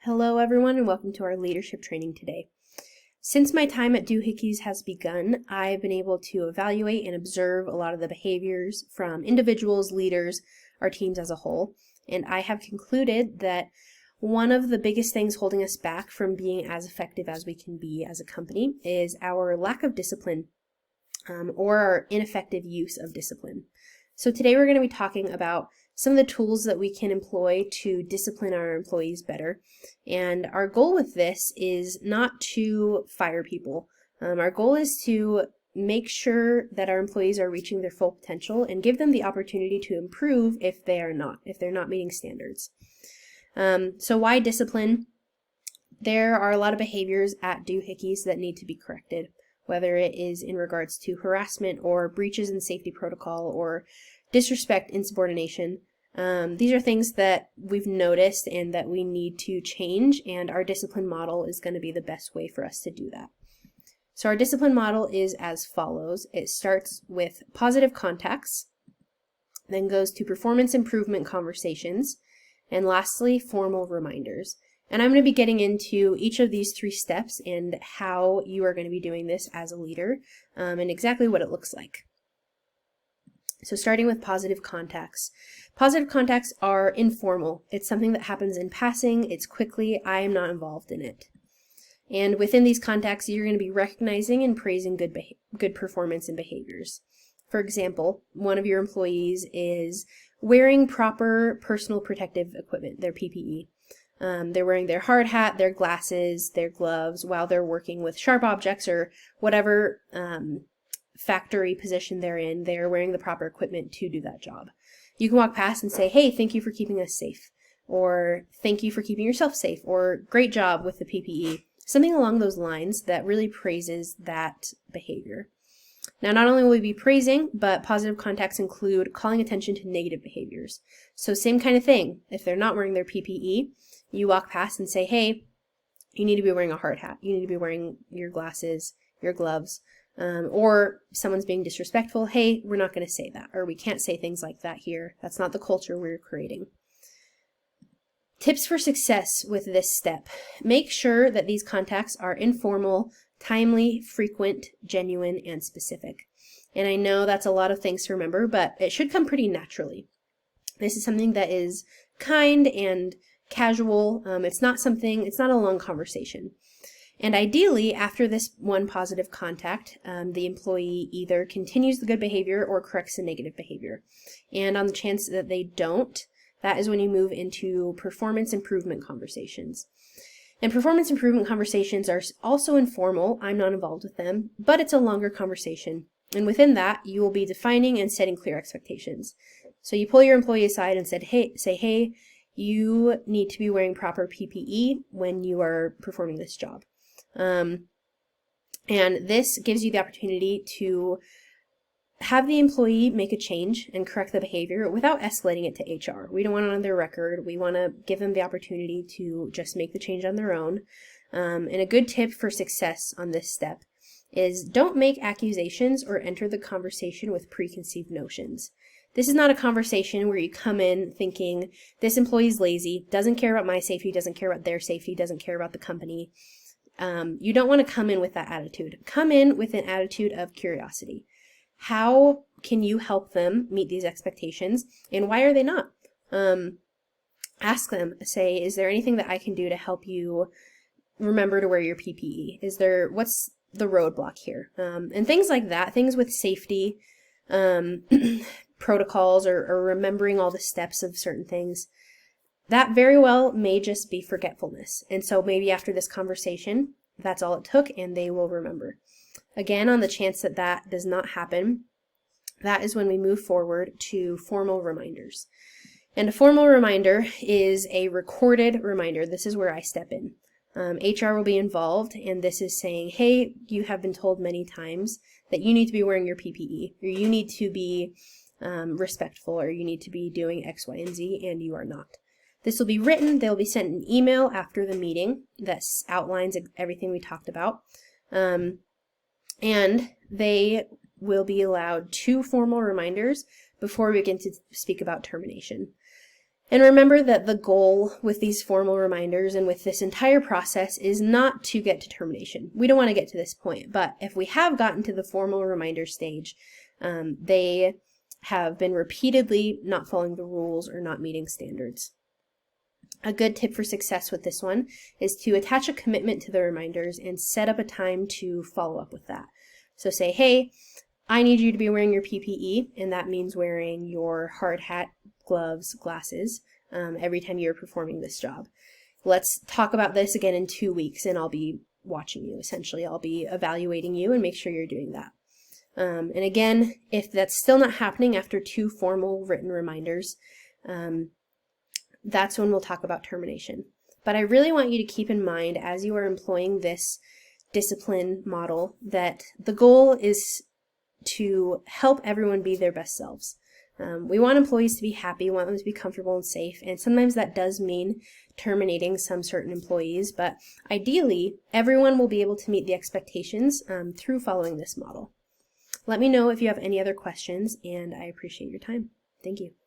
Hello everyone and welcome to our leadership training today. Since my time at Doohickeys has begun, I've been able to evaluate and observe a lot of the behaviors from individuals, leaders, our teams as a whole, and I have concluded that one of the biggest things holding us back from being as effective as we can be as a company is our lack of discipline or our ineffective use of discipline. So today we're going to be talking about some of the tools that we can employ to discipline our employees better. And our goal with this is not to fire people. Our goal is to make sure that our employees are reaching their full potential and give them the opportunity to improve if they're not meeting standards. So why discipline? There are a lot of behaviors at Doohickeys that need to be corrected, whether it is in regards to harassment or breaches in safety protocol or disrespect, insubordination. These are things that we've noticed and that we need to change, and our discipline model is going to be the best way for us to do that. So our discipline model is as follows. It starts with positive contacts, then goes to performance improvement conversations, and lastly, formal reminders. And I'm going to be getting into each of these three steps and how you are going to be doing this as a leader and exactly what it looks like. So starting with positive contacts. Positive contacts are informal. It's something that happens in passing. It's quickly. I am not involved in it. And within these contacts, you're going to be recognizing and praising good performance and behaviors. For example, one of your employees is wearing proper personal protective equipment, their PPE. They're wearing their hard hat, their glasses, their gloves while they're working with sharp objects or whatever factory position they're in. They're wearing the proper equipment to do that job. You can walk past and say, hey, thank you for keeping us safe, or thank you for keeping yourself safe, or great job with the PPE. Something along those lines that really praises that behavior. Now, not only will we be praising, but positive contacts include calling attention to negative behaviors. So same kind of thing. If they're not wearing their PPE, you walk past and say, hey, you need to be wearing a hard hat. You need to be wearing your glasses, your gloves. Or someone's being disrespectful, hey, we're not going to say that, or we can't say things like that here. That's not the culture we're creating. Tips for success with this step. Make sure that these contacts are informal, timely, frequent, genuine, and specific. And I know that's a lot of things to remember, but it should come pretty naturally. This is something that is kind and casual. It's not a long conversation. And ideally, after this one positive contact, the employee either continues the good behavior or corrects the negative behavior. And on the chance that they don't, that is when you move into performance improvement conversations. And performance improvement conversations are also informal. I'm not involved with them, but it's a longer conversation. And within that, you will be defining and setting clear expectations. So you pull your employee aside and say, hey, you need to be wearing proper PPE when you are performing this job. And this gives you the opportunity to have the employee make a change and correct the behavior without escalating it to HR. We don't want it on their record. We want to give them the opportunity to just make the change on their own. And a good tip for success on this step is don't make accusations or enter the conversation with preconceived notions. This is not a conversation where you come in thinking this employee's lazy, doesn't care about my safety, doesn't care about their safety, doesn't care about the company. You don't want to come in with that attitude. Come in with an attitude of curiosity. How can you help them meet these expectations, and why are they not? Ask them, say, is there anything that I can do to help you remember to wear your PPE? What's the roadblock here? And things like that, things with safety, protocols, or remembering all the steps of certain things. That very well may just be forgetfulness. And so maybe after this conversation, that's all it took and they will remember. Again, on the chance that that does not happen, that is when we move forward to formal reminders. And a formal reminder is a recorded reminder. This is where I step in. HR will be involved, and this is saying, hey, you have been told many times that you need to be wearing your PPE, or you need to be respectful, or you need to be doing X, Y, and Z, and you are not. This will be written. They'll be sent an email after the meeting that outlines everything we talked about. And they will be allowed 2 formal reminders before we begin to speak about termination. And remember that the goal with these formal reminders and with this entire process is not to get to termination. We don't want to get to this point, but if we have gotten to the formal reminder stage, they have been repeatedly not following the rules or not meeting standards. A good tip for success with this one is to attach a commitment to the reminders and set up a time to follow up with that. So say, hey, I need you to be wearing your PPE, and that means wearing your hard hat, gloves, glasses, every time you're performing this job. Let's talk about this again in 2 weeks, and I'll be watching you. Essentially, I'll be evaluating you and make sure you're doing that. And again, if that's still not happening after 2 formal written reminders, that's when we'll talk about termination. But I really want you to keep in mind as you are employing this discipline model that the goal is to help everyone be their best selves. We want employees to be happy, we want them to be comfortable and safe, and sometimes that does mean terminating some certain employees, but ideally, everyone will be able to meet the expectations through following this model. Let me know if you have any other questions, and I appreciate your time. Thank you.